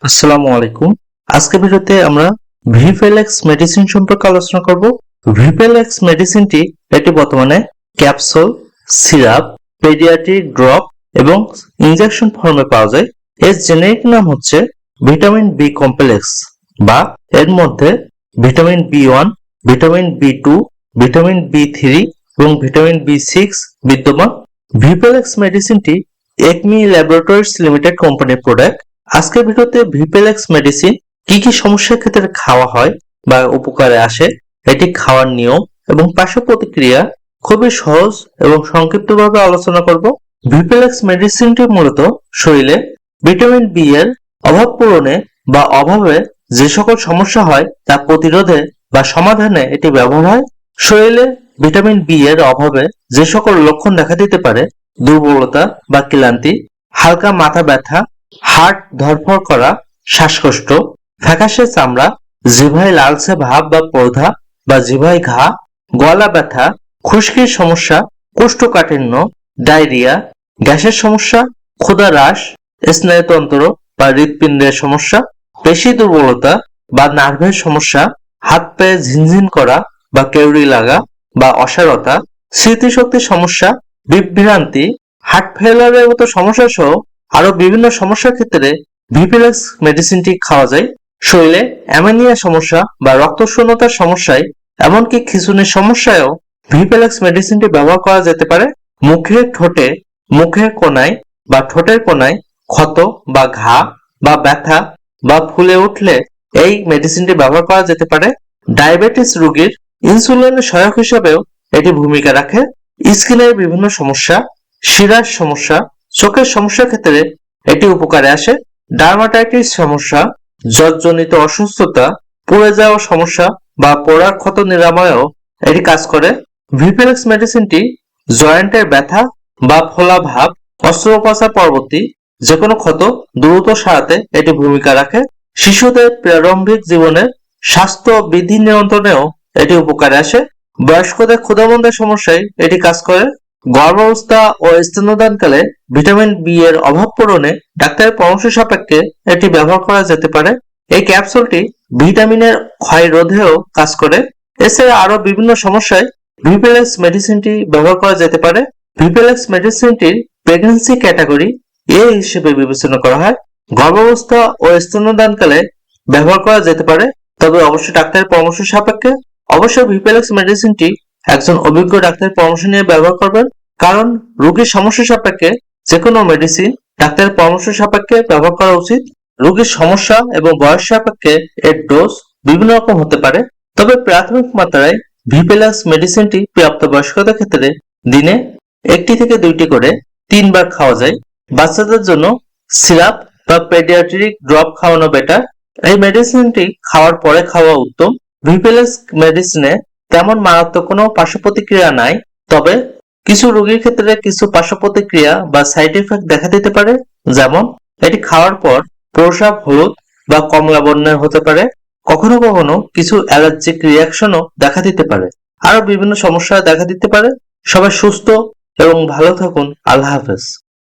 আসসালামু আলাইকুম। আজকের ভিডিওতে আমরা ভিপেলেক্স মেডিসিন সম্পর্কে আলোচনা করব। ভিপেলেক্স মেডিসিনটি একটি বর্তমানে ক্যাপসুল, সিরাপ, পেডিয়াট্রিক ড্রপ এবং ইনজেকশন ফর্মে পাওয়া যায়। এর জেনেরিক নাম হচ্ছে ভিটামিন বি কমপ্লেক্স, বা এর মধ্যে vitamin B one, vitamin B2, vitamin বি3 এবং ভিটামিন বি6 বিদ্যমান। ভিপেলেক্স মেডিসিনটি একমি ল্যাবরেটরিজ লিমিটেড কোম্পানির প্রোডাক্ট। আজকের ভিডিওতে ভিপেলেক্স মেডিসিন কি কি সমস্যার ক্ষেত্রে খাওয়া হয় বা উপকারে আসে, এটি খাওয়ার নিয়ম এবং পার্শ্ব প্রতিক্রিয়া খুবই সহজ এবং সংক্ষিপ্তভাবে আলোচনা করব। ভিপেলেক্স মেডিসিনটি মূলত শরীরে ভিটামিন বি এর অভাব পূরণে বা অভাবে যে সকল সমস্যা হয় তা প্রতিরোধে বা সমাধানে এটি ব্যবহার হয়। শরীরে ভিটামিন বি এর অভাবে যে সকল লক্ষণ দেখা দিতে পারে, দুর্বলতা বা ক্লান্তি, হালকা মাথা ব্যথা, হার্ট ধড়ফড় করা, শ্বাসকষ্ট, ফ্যাকাশে চামড়া, জিহ্বায় লালচে ভাব বা প্রধা বা জিহ্বায় ঘা, গলা ব্যথা, খুশকির সমস্যা, কোষ্ঠকাঠিন্য, ডায়রিয়া, গ্যাসের সমস্যা, ক্ষুধা হ্রাস, স্নায়ুতন্ত্র বা হৃৎপিণ্ডের সমস্যা, পেশি দুর্বলতা বা নার্ভের সমস্যা, হাত পায়ে ঝিনঝিন করা বা কেউড়ি লাগা বা অসারতা, স্মৃতিশক্তির সমস্যা, বিভ্রান্তি, হার্ট ফেলিয়ারের মতো সমস্যা সহ আরো বিভিন্ন সমস্যার ক্ষেত্রে ভিপেলেক্স মেডিসিনটি খাওয়া যায়। শরীরে অ্যানিমিয়া সমস্যা বা রক্তশূন্যতার সমস্যায়, এমনকি খিঁচুনির সমস্যায়ও ভিপেলেক্স মেডিসিনটি ব্যবহার করা যেতে পারে। ঠোঁটে, মুখের কোণায় বা ঠোঁটের কোণায় ক্ষত বা ঘা বা ব্যথা বা ফুলে উঠলে এই মেডিসিনটি ব্যবহার করা যেতে পারে। ডায়াবেটিস রোগীর ইনসুলিনের সহায়ক হিসেবেও এটি ভূমিকা রাখে। স্কিনের বিভিন্ন সমস্যা, শিরার সমস্যা, চোখের সমস্যার ক্ষেত্রে এটি উপকারে আসে। ডার্মাটাইটিস সমস্যা, জর্জনিত অসুস্থতা, পুড়ে যাওয়া সমস্যা বা পোড়ার ক্ষত নিরাময়েও এটি কাজ করে। ভিপেলেক্স মেডিসিনটি জয়েন্টের ব্যথা বা ফোলা ভাব, অস্ত্রোপচার পরবর্তী যে কোনো ক্ষত দ্রুত সারাতে এটি ভূমিকা রাখে। শিশুদের প্রারম্ভিক জীবনের স্বাস্থ্য বিধি নিয়ন্ত্রণেও এটি উপকারে আসে। বয়স্কদের ক্ষুধামন্দের সমস্যায় এটি কাজ করে। গর্ভাবস্থা ও স্তন্যদানকালে ভিটামিন বি এর অভাব পূরণে ডাক্তারের পরামর্শ সাপেক্ষে এটি ব্যবহার করা যেতে পারে। এই ক্যাপসুলটি ভিটামিনের ক্ষয় রোধেও কাজ করে। এছাড়া আরো বিভিন্ন সমস্যায় ভিপেলেক্স মেডিসিনটি ব্যবহার করা যেতে পারে। ভিপেলেক্স মেডিসিনটির প্রেগন্যান্সি ক্যাটাগরি এ হিসেবে বিবেচনা করা হয়। গর্ভাবস্থা ও স্তন্যদানকালে ব্যবহার করা যেতে পারে, তবে অবশ্যই ডাক্তারের পরামর্শ সাপেক্ষে। অবশ্যই ভিপেলেক্স মেডিসিনটি একজন অভিজ্ঞ ডাক্তারের পরামর্শ নিয়ে ব্যবহার করবেন, কারণ রোগীর সমস্যা সাপেক্ষে যে কোনো মেডিসিন ডাক্তারের পরামর্শ সাপেক্ষে ব্যবহার করা উচিত। রোগীর সমস্যা এবং বয়স সাপেক্ষে এর ডোজ বিভিন্ন রকম হতে পারে, তবে প্রাথমিক মাত্রায় ভিপেলেক্স মেডিসিনটি প্রাপ্তবয়স্কদের ক্ষেত্রে দিনে 1 থেকে 2 করে 3 বার খাওয়া যায়। বাচ্চাদের জন্য সিরাপ বা পেডিয়াট্রিক ড্রপ খাওয়ানো বেটার। এই মেডিসিনটি খাওয়ার পরে খাওয়া উত্তম। ভিপেলেক্স মেডিসিনে তেমন মারাত্মক কোনো পার্শ্ব প্রতিক্রিয়া নাই, তবে কিছু রোগীর ক্ষেত্রে কিছু পার্শ্ব প্রতিক্রিয়া বা সাইড এফেক্ট দেখা দিতে পারে, যেমন এটি খাওয়ার পর প্রস্রাব হলুদ বা কমলা বর্ণের হতে পারে। কখনো কখনো কিছু অ্যালার্জিক রিয়াকশনও দেখা দিতে পারে। আরো বিভিন্ন সমস্যা দেখা দিতে পারে। সবাই সুস্থ এবং ভালো থাকুন। আল্লাহ হাফেজ।